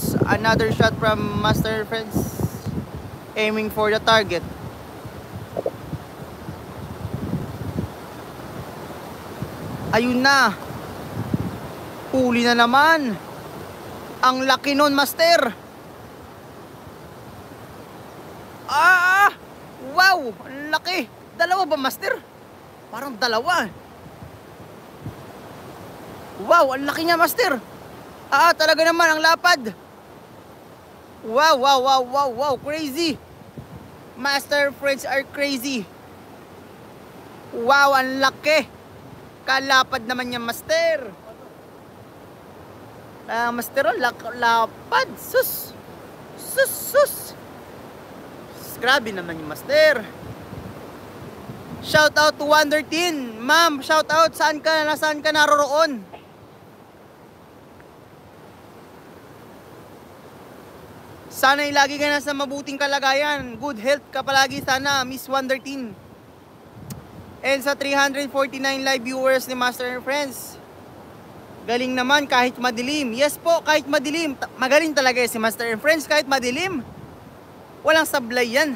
Sus, another shot from Master Friends. Aiming for the target. Ayun na. Huli na naman. Ang laki nun, Master. Wow, ang laki. Dalawa ba, Master? Parang dalawa. Wow, ang laki niya, Master. Talaga naman, ang lapad. Wow, crazy. Master Friends are crazy. Wow, ang laki. Kalapad naman niya, Master. Master, lapad. Sus. Grabe naman yung Master. Shout out to Wonder Teen. Ma'am, shout out. Saan ka naroroon? Sana lagi ka nasa mabuting kalagayan. Good health ka palagi sana, Miss Wonder Teen. And sa 349 live viewers ni Master and Friends, galing naman kahit madilim. Yes po, kahit madilim. Magaling talaga si Master and Friends kahit madilim. Walang sablay yan.